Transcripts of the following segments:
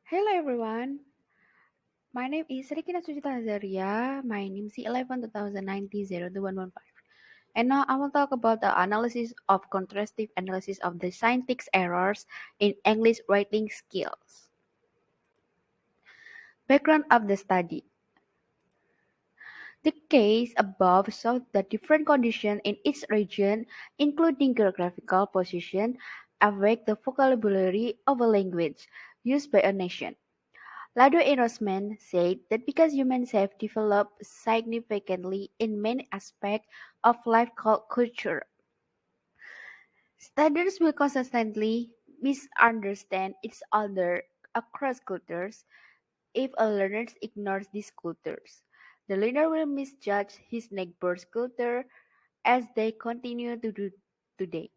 Hello everyone, my name is Regina Sucita Azaria. My name is 11 2090 0215. And now I will talk about the analysis of contrastive analysis of the syntax errors in English writing skills. Background of the study. The case above shows the different conditions in each region, including geographical position, affect the vocabulary of a language used by a nation. Lado Erasmus said that because humans have developed significantly in many aspects of life called culture, students will consistently misunderstand each other across cultures. If a learner ignores these cultures, the learner will misjudge his neighbor's culture as they continue to do today.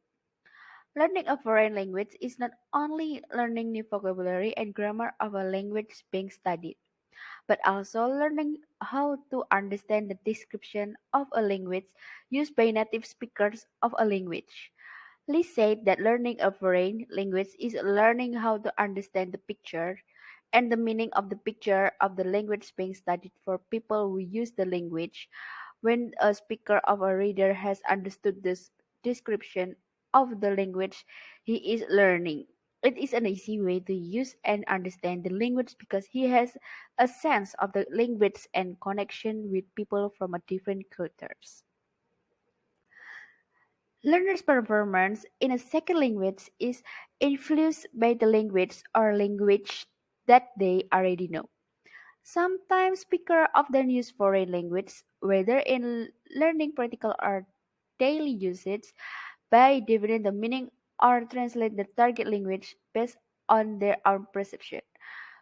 Learning a foreign language is not only learning new vocabulary and grammar of a language being studied, but also learning how to understand the description of a language used by native speakers of a language. Lee said that learning a foreign language is learning how to understand the picture and the meaning of the picture of the language being studied for people who use the language. When a speaker of a reader has understood this description of the language he is learning, it is an easy way to use and understand the language because he has a sense of the language and connection with people from a different cultures. Learners' performance in a second language is influenced by the language or language that they already know. Sometimes speakers often use foreign language, whether in learning practical or daily usage, by defining the meaning or translate the target language based on their own perception,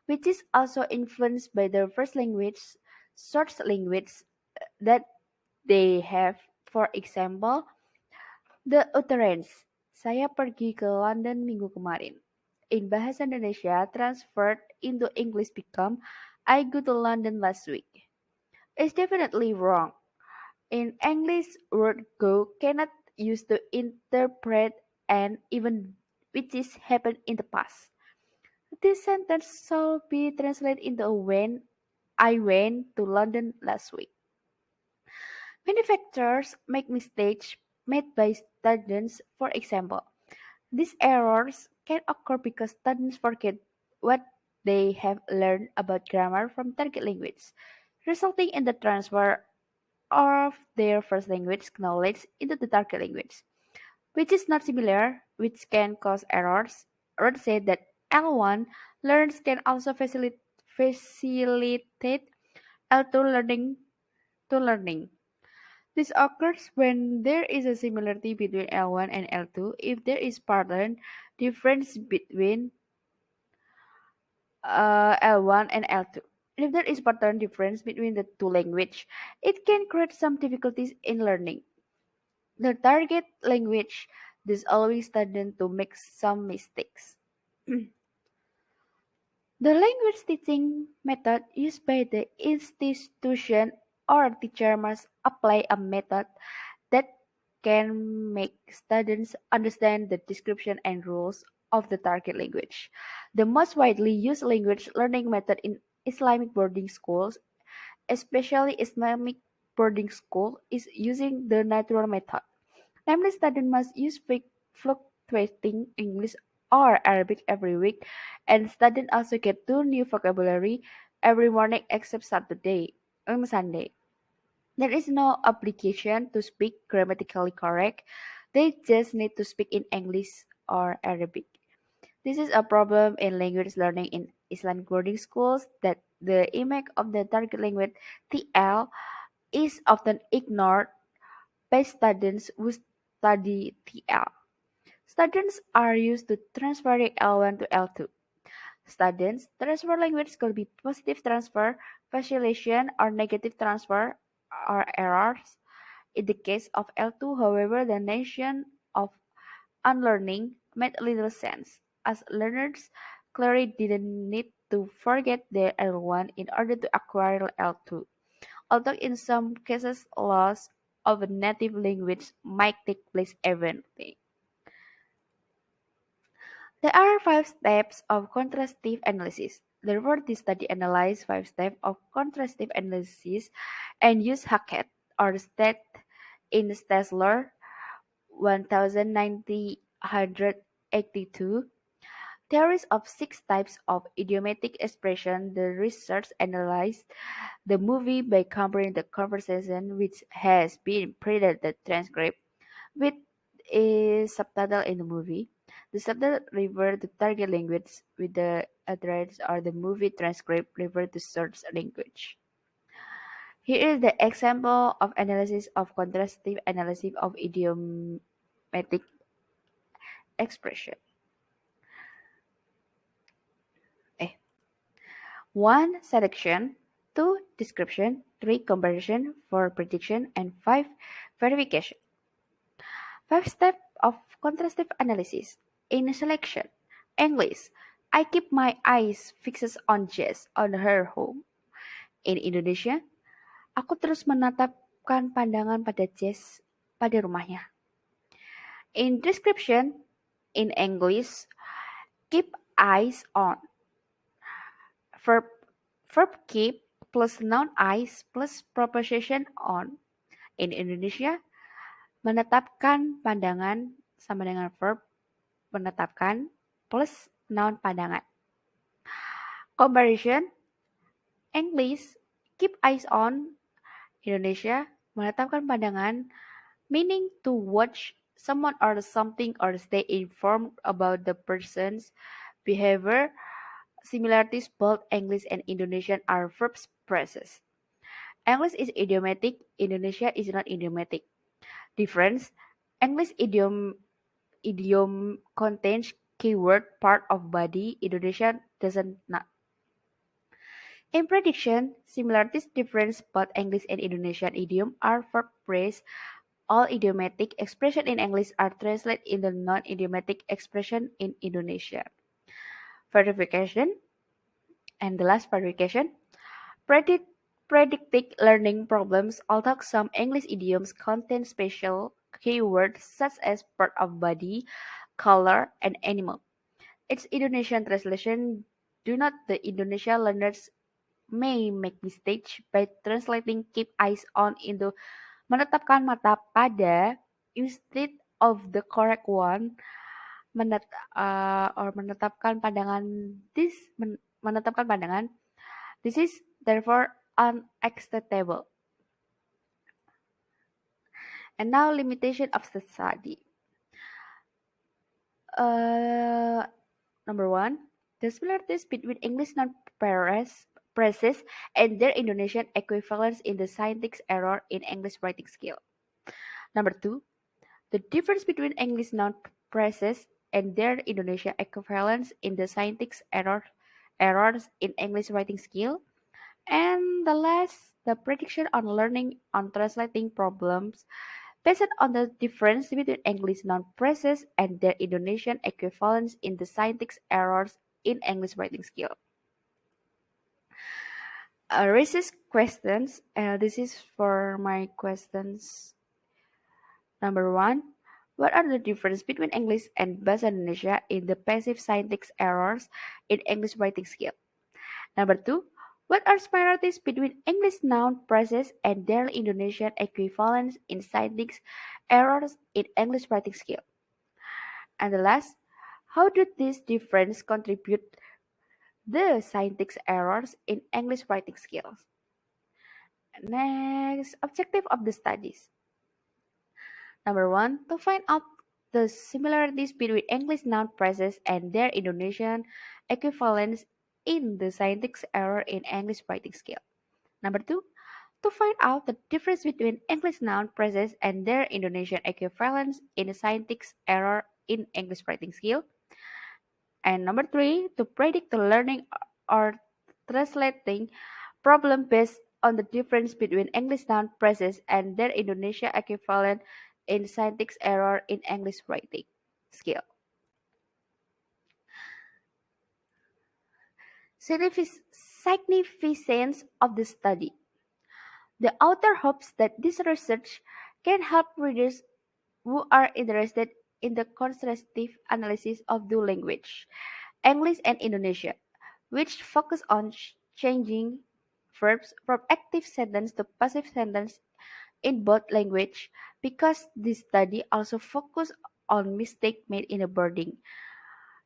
which is also influenced by their first language, source language that they have. For example, the utterance, "Saya pergi ke London minggu kemarin." In bahasa Indonesia, transferred into English become, "I go to London last week." It's definitely wrong. In English, word go cannot used to interpret and even which is happened in the past. This sentence shall be translated into when I went to London last week. Manufacturers make mistakes made by students, for example. These errors can occur because students forget what they have learned about grammar from target language, resulting in the transfer of their first language knowledge into the target language, which is not similar, which can cause errors. Rod said that L1 learners can also facilitate L2 learning. This occurs when there is a similarity between L1 and L2 if there is pattern difference between L1 and L2. If there is pattern difference between the two language, it can create some difficulties in learning. The target language this always tend to make some mistakes. The language teaching method used by the institution or teacher must apply a method that can make students understand the description and rules of the target language. The most widely used language learning method in Islamic boarding schools, especially Islamic boarding school, is using the natural method. Namely, students must use fluctuating English or Arabic every week, and students also get two new vocabulary every morning except Saturday and Sunday. There is no obligation to speak grammatically correct. They just need to speak in English or Arabic. This is a problem in language learning in Islamic boarding schools that the impact of the target language TL is often ignored by students who study TL. Students are used to transferring L1 to L2. Students transfer language could be positive transfer, facilitation, or negative transfer, or errors. In the case of L2, however, the notion of unlearning made little sense, as learners clearly didn't need to forget their L1 in order to acquire L2, although in some cases loss of a native language might take place eventually. There are five steps of contrastive analysis. Therefore, this study analyzed five steps of contrastive analysis and used Hackett or State in Stasler 1982 theories of six types of idiomatic expression. The research analyzed the movie by comparing the conversation which has been printed the transcript with a subtitle in the movie. The subtitle refer to target language with the address or the movie transcript refer to source language. Here is the example of analysis of contrastive analysis of idiomatic expression. Eh. 1. Selection. 2. Description. 3. Comparison. 4. Prediction. And 5. Verification. 5 steps of contrastive analysis. In selection. English. I keep my eyes fixed on Jess on her home. In Indonesia, aku terus menatapkan pandangan pada Jess pada rumahnya. In description, in English, keep eyes on. Verb verb keep plus noun eyes plus preposition on. In Indonesia, menetapkan pandangan sama dengan verb menetapkan plus noun pandangan. Comparison, English, keep eyes on. Indonesia, menetapkan pandangan, meaning to watch someone or something or stay informed about the person's behavior. Similarities both English and Indonesian are verb phrases. English is idiomatic, Indonesia is not idiomatic. Difference, English idiom contains keyword part of body, Indonesian doesn't not. In prediction, similarities difference both English and Indonesian idiom are verb phrase. All idiomatic expression in English are translated in the non-idiomatic expression in Indonesia. Verification, and the last verification. Predictive learning problems, although some English idioms contain special keywords such as part of body, color, and animal. Its Indonesian translation do not the Indonesian learners may make mistakes by translating keep eyes on into menetapkan mata pada instead of the correct one or menetapkan pandangan menetapkan pandangan. This is therefore unacceptable. And now limitation of the study. Number one, the similarities between English non-phrases and their Indonesian equivalents in the syntax error in English writing skill. Number two, the difference between English noun-phrases and their Indonesian equivalents in the syntax errors in English writing skill. And the last, the prediction on learning on translating problems based on the difference between English noun-phrases and their Indonesian equivalents in the syntax errors in English writing skill. Racist questions. This is for my questions. Number one, what are the differences between English and Bahasa Indonesia in the passive syntax errors in English writing skill? Number two, what are similarities between English noun phrases and their Indonesian equivalents in syntax errors in English writing skill? And the last, how do these differences contribute the syntax errors in English writing skills? Next, objective of the studies. Number one, to find out the similarities between English noun phrases and their Indonesian equivalents in the syntax error in English writing skill. Number two, to find out the difference between English noun phrases and their Indonesian equivalents in the syntax error in English writing skill. And number three, to predict the learning or translating problem based on the difference between English noun phrases and their Indonesia equivalent in syntax error in English writing skill. Significance of the study. The author hopes that this research can help readers who are interested in the contrastive analysis of dual language, English and Indonesia, which focus on changing verbs from active sentence to passive sentence in both language. Because this study also focus on mistake made in a wording.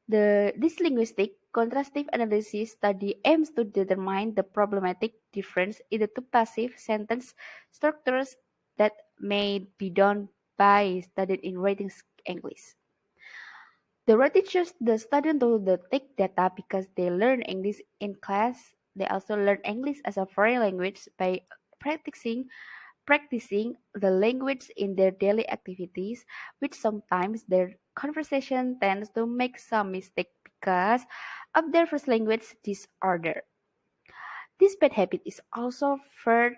This linguistic contrastive analysis study aims to determine the problematic difference in the two passive sentence structures that may be done by studied in writing English. The writing teachers the student to the take data because they learn English in class. They also learn English as a foreign language by practicing the language in their daily activities, which sometimes their conversation tends to make some mistake because of their first language disorder. This bad habit is also felt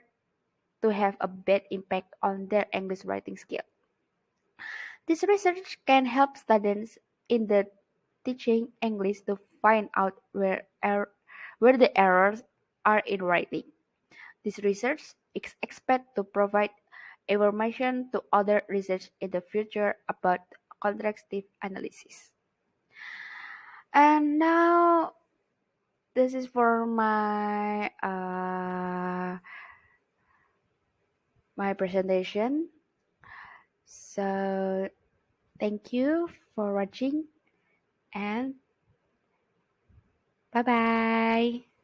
to have a bad impact on their English writing skill. This research can help students in the teaching English to find out where the errors are in writing. This research is expected to provide information to other research in the future about contrastive analysis. And now this is for my presentation. So thank you for watching and bye bye.